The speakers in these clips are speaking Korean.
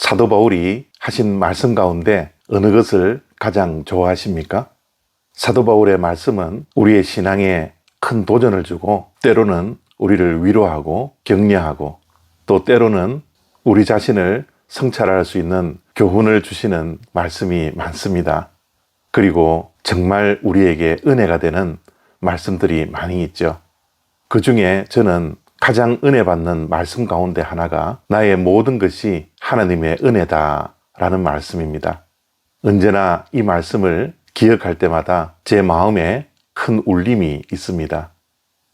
사도 바울이 하신 말씀 가운데 어느 것을 가장 좋아하십니까? 사도 바울의 말씀은 우리의 신앙에 큰 도전을 주고 때로는 우리를 위로하고 격려하고 또 때로는 우리 자신을 성찰할 수 있는 교훈을 주시는 말씀이 많습니다. 그리고 정말 우리에게 은혜가 되는 말씀들이 많이 있죠. 그 중에 저는 가장 은혜 받는 말씀 가운데 하나가 나의 모든 것이 하나님의 은혜다 라는 말씀입니다. 언제나 이 말씀을 기억할 때마다 제 마음에 큰 울림이 있습니다.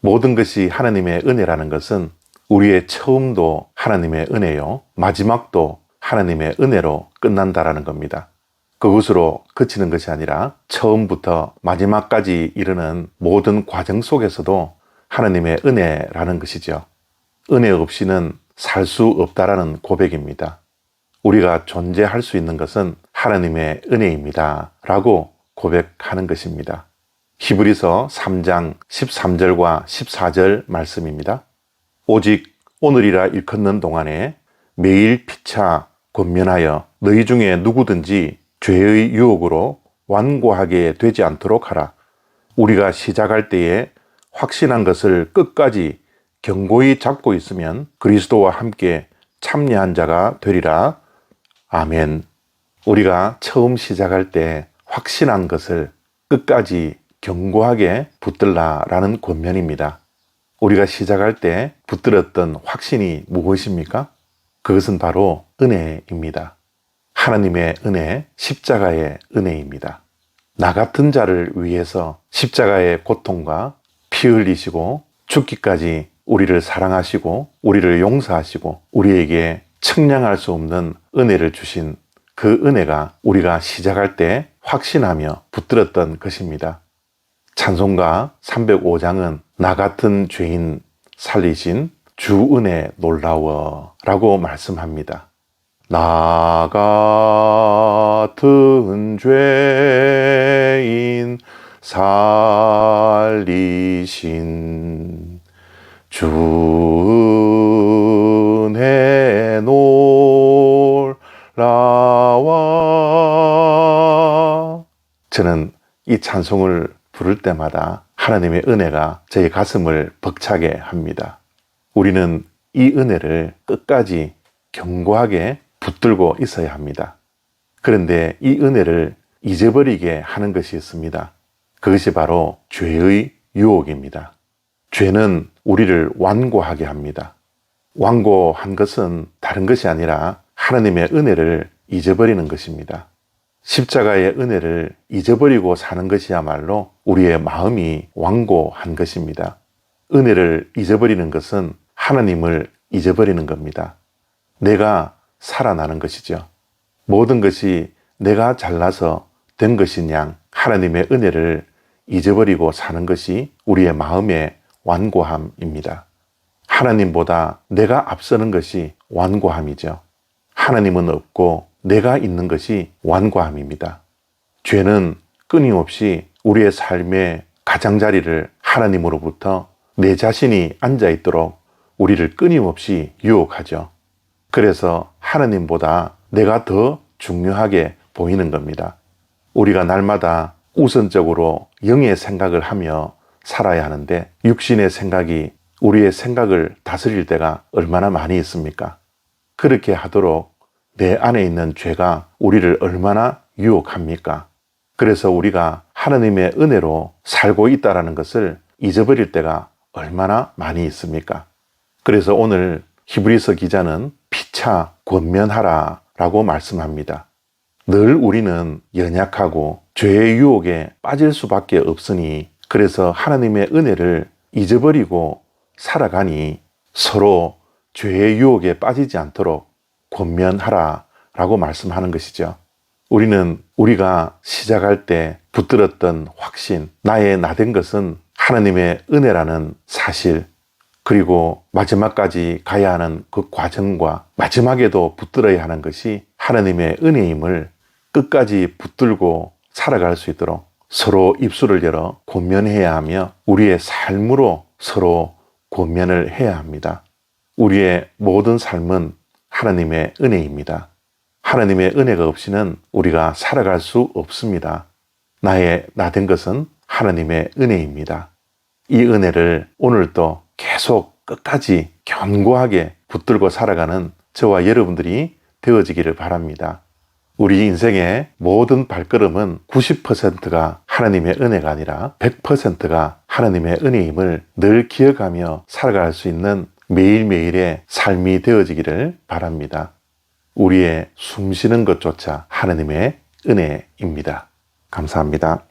모든 것이 하나님의 은혜라는 것은 우리의 처음도 하나님의 은혜요, 마지막도 하나님의 은혜로 끝난다라는 겁니다. 그것으로 그치는 것이 아니라 처음부터 마지막까지 이르는 모든 과정 속에서도 하나님의 은혜라는 것이죠. 은혜 없이는 살 수 없다라는 고백입니다. 우리가 존재할 수 있는 것은 하나님의 은혜입니다 라고 고백하는 것입니다. 히브리서 3장 13절과 14절 말씀입니다. 오직 오늘이라 일컫는 동안에 매일 피차 권면하여 너희 중에 누구든지 죄의 유혹으로 완고하게 되지 않도록 하라. 우리가 시작할 때에 확신한 것을 끝까지 견고히 잡고 있으면 그리스도와 함께 참여한 자가 되리라. 아멘. 우리가 처음 시작할 때 확신한 것을 끝까지 견고하게 붙들라라는 권면입니다. 우리가 시작할 때 붙들었던 확신이 무엇입니까? 그것은 바로 은혜입니다. 하나님의 은혜, 십자가의 은혜입니다. 나 같은 자를 위해서 십자가의 고통과 피 흘리시고 죽기까지 우리를 사랑하시고 우리를 용서하시고 우리에게 측량할 수 없는 은혜를 주신 그 은혜가 우리가 시작할 때 확신하며 붙들었던 것입니다. 찬송가 305장은 나 같은 죄인 살리신 주 은혜 놀라워 라고 말씀합니다. 나 같은 죄인 살리신 주 은혜 놀라워. 저는 이 찬송을 부를 때마다 하나님의 은혜가 저의 가슴을 벅차게 합니다. 우리는 이 은혜를 끝까지 견고하게 붙들고 있어야 합니다. 그런데 이 은혜를 잊어버리게 하는 것이 있습니다. 그것이 바로 죄의 유혹입니다. 죄는 우리를 완고하게 합니다. 완고한 것은 다른 것이 아니라 하나님의 은혜를 잊어버리는 것입니다. 십자가의 은혜를 잊어버리고 사는 것이야말로 우리의 마음이 완고한 것입니다. 은혜를 잊어버리는 것은 하나님을 잊어버리는 겁니다. 내가 살아나는 것이죠. 모든 것이 내가 잘나서 된 것인 양 하나님의 은혜를 잊어버리고 사는 것이 우리의 마음의 완고함입니다. 하나님보다 내가 앞서는 것이 완고함이죠. 하나님은 없고 내가 있는 것이 완고함입니다. 죄는 끊임없이 우리의 삶의 가장자리를 하나님으로부터 내 자신이 앉아있도록 우리를 끊임없이 유혹하죠. 그래서 하나님보다 내가 더 중요하게 보이는 겁니다. 우리가 날마다 우선적으로 영의 생각을 하며 살아야 하는데 육신의 생각이 우리의 생각을 다스릴 때가 얼마나 많이 있습니까? 그렇게 하도록 내 안에 있는 죄가 우리를 얼마나 유혹합니까? 그래서 우리가 하나님의 은혜로 살고 있다는 것을 잊어버릴 때가 얼마나 많이 있습니까? 그래서 오늘 히브리서 기자는 피차 권면하라 라고 말씀합니다. 늘 우리는 연약하고 죄의 유혹에 빠질 수밖에 없으니 그래서 하나님의 은혜를 잊어버리고 살아가니 서로 죄의 유혹에 빠지지 않도록 권면하라 라고 말씀하는 것이죠. 우리는 우리가 시작할 때 붙들었던 확신, 나의 나된 것은 하나님의 은혜라는 사실, 그리고 마지막까지 가야 하는 그 과정과 마지막에도 붙들어야 하는 것이 하나님의 은혜임을 끝까지 붙들고 살아갈 수 있도록 서로 입술을 열어 권면해야 하며 우리의 삶으로 서로 권면을 해야 합니다. 우리의 모든 삶은 하나님의 은혜입니다. 하나님의 은혜가 없이는 우리가 살아갈 수 없습니다. 나의 나 된 것은 하나님의 은혜입니다. 이 은혜를 오늘도 계속 끝까지 견고하게 붙들고 살아가는 저와 여러분들이 되어지기를 바랍니다. 우리 인생의 모든 발걸음은 90%가 하나님의 은혜가 아니라 100%가 하나님의 은혜임을 늘 기억하며 살아갈 수 있는 매일매일의 삶이 되어지기를 바랍니다. 우리의 숨쉬는 것조차 하나님의 은혜입니다. 감사합니다.